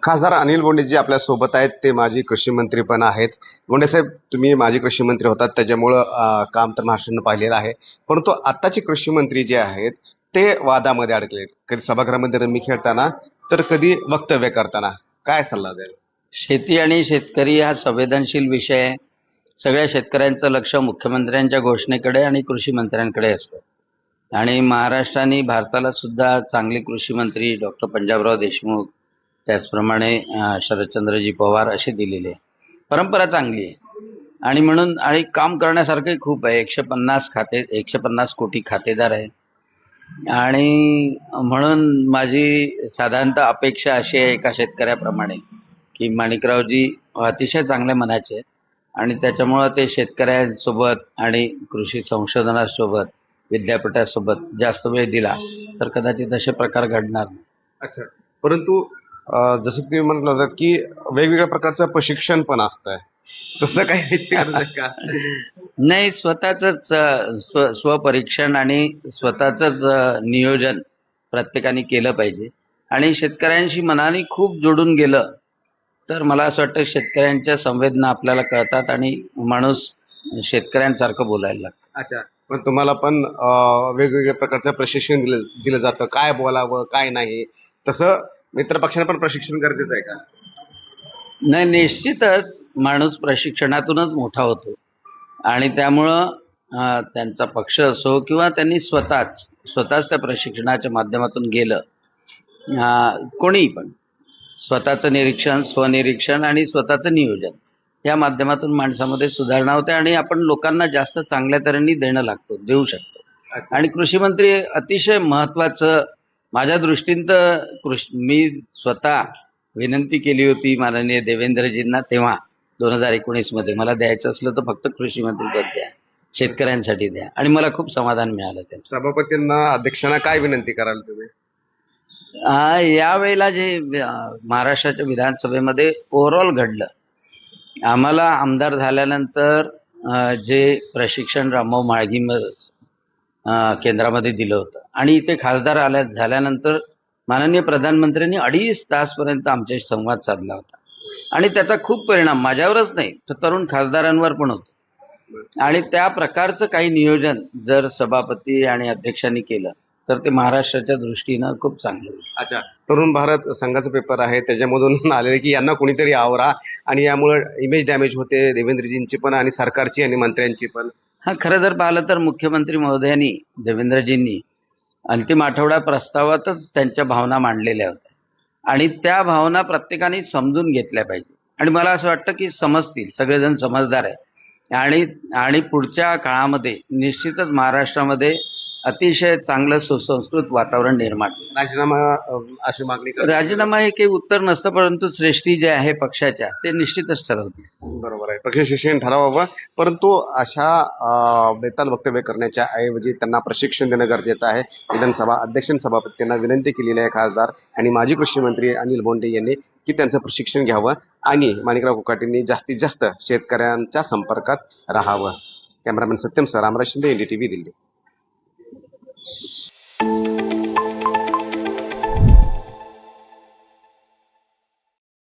खासदार अनिल बोंडेजी आपल्या सोबत आहेत. ते माजी कृषी मंत्री पण आहेत. बोंडे साहेब, तुम्ही माजी कृषी मंत्री होतात, त्याच्यामुळं काम तर महाराष्ट्रानं पाहिलेलं आहे. परंतु आत्ताचे कृषी मंत्री जे आहेत ते वादामध्ये अडकलेत, कधी सभागृहामध्ये रमी खेळताना तर कधी वक्तव्य करताना. काय सल्ला द्याल? शेती आणि शेतकरी हा संवेदनशील विषय आहे. सगळ्या शेतकऱ्यांचं लक्ष मुख्यमंत्र्यांच्या घोषणेकडे आणि कृषी मंत्र्यांकडे असतं. आणि महाराष्ट्राने भारताला सुद्धा चांगले कृषी मंत्री डॉक्टर पंजाबराव देशमुख, त्याचप्रमाणे शरदचंद्रजी पवार असे दिलेले आहे. परंपरा चांगली आहे आणि म्हणून आणि काम करण्यासारखंही खूप आहे. 150 कोटी खातेदार आहे आणि म्हणून माझी साधारणतः अपेक्षा अशी आहे एका शेतकऱ्याप्रमाणे की माणिकरावजी अतिशय चांगल्या मनाचे आहेत आणि त्याच्यामुळं ते शेतकऱ्यांसोबत आणि कृषी संशोधनासोबत विद्यापीठासोबत जास्त वेळ दिला तर कदाचित असे प्रकार घडणार नाही. अच्छा, परंतु जसं तुम्ही म्हटलं होतं की वेगवेगळ्या प्रकारचं प्रशिक्षण पण असतंय, तसं काही ह्याची गरज आहे का? नाही, स्वपरीक्षण आणि स्वतःच नियोजन प्रत्येकाने केलं पाहिजे आणि शेतकऱ्यांशी मनाने खूप जोडून गेलं तर मला असं वाटतं शेतकऱ्यांच्या संवेदना आपल्याला कळतात आणि माणूस शेतकऱ्यांसारखं बोलायला लागतं. अच्छा, पण तुम्हाला पण वेगवेगळ्या प्रकारचं प्रशिक्षण दिलं दिलं जातं, काय बोलावं काय नाही, तसं मित्रपक्षाने पण प्रशिक्षण गरजेचं आहे का? नाही, निश्चितच माणूस प्रशिक्षणातूनच मोठा होतो आणि त्यामुळं त्यांचा पक्ष असो किंवा त्यांनी स्वतःच त्या प्रशिक्षणाच्या माध्यमातून गेलं, कोणीही पण स्वतःचं निरीक्षण, स्वनिरीक्षण आणि स्वतःचं नियोजन या माध्यमातून माणसामध्ये सुधारणा होते आणि आपण लोकांना जास्त चांगल्या तऱ्हेने देऊ शकतो. अच्छा. आणि कृषी मंत्री अतिशय महत्त्वाचं माझ्या दृष्टीनं तर मी स्वतः विनंती केली होती माननीय देवेंद्रजींना तेव्हा 2019 मध्ये मला द्यायचं असलं तर फक्त कृषी मंत्री पद द्या, शेतकऱ्यांसाठी द्या आणि मला खूप समाधान मिळालं त्याचं. सभापतींना, अध्यक्षांना काय विनंती कराल तुम्ही? यावेळेला जे महाराष्ट्राच्या विधानसभेमध्ये ओव्हरऑल घडलं, आम्हाला आमदार झाल्यानंतर जे प्रशिक्षण रामभाऊ म्हाळगी केंद्रामध्ये दिलं होतं आणि इथे खासदार झाल्यानंतर माननीय प्रधानमंत्र्यांनी 2.5 तासपर्यंत आमच्याशी संवाद साधला होता आणि त्याचा खूप परिणाम माझ्यावरच नाही तर तरुण खासदारांवर पण होतो आणि त्या प्रकारचं काही नियोजन जर सभापती आणि अध्यक्षांनी केलं तर ते महाराष्ट्राच्या दृष्टीनं खूप चांगलं होईल. अच्छा, तरुण भारत संघाचा पेपर आहे, त्याच्यामधून आलेले की यांना कोणीतरी आवरा आणि यामुळे इमेज डॅमेज होते देवेंद्रजींची पण आणि सरकारची आणि मंत्र्यांची पण. खरं जर पाहिलं तर मुख्यमंत्री महोदयांनी देवेंद्रजींनी अंतिम आठवडा प्रस्तावातच त्यांच्या भावना मांडलेल्या होत्या आणि त्या भावना प्रत्येकाने समजून घेतल्या पाहिजे आणि मला असं वाटतं की समजतील, सगळेजण समजदार आहे आणि पुढच्या काळामध्ये निश्चितच महाराष्ट्रामध्ये अतिशय चांगलं सुसंस्कृत वातावरण निर्माण होईल. राजीनामा अशी मागणी करतात. राजीनामा हे काही उत्तर नसतं, परंतु श्रेष्ठी जे आहे पक्षाच्या ते निश्चितच ठरवतील. बरोबर आहे, पक्ष शिक्षण ठरावावं, परंतु अशा बेताल वक्तव्य करण्याच्या ऐवजी त्यांना प्रशिक्षण देणं गरजेचं आहे. विधानसभा अध्यक्ष सभापतींना विनंती केलेली आहे खासदार आणि माजी कृषी मंत्री अनिल बोंडे यांनी की त्यांचं प्रशिक्षण घ्यावं आणि माणिकराव कोकाटेंनी जास्तीत जास्त शेतकऱ्यांच्या संपर्कात राहावं. Cameraman Satyam sir, Ramraj Shinde, NDTV, Delhi.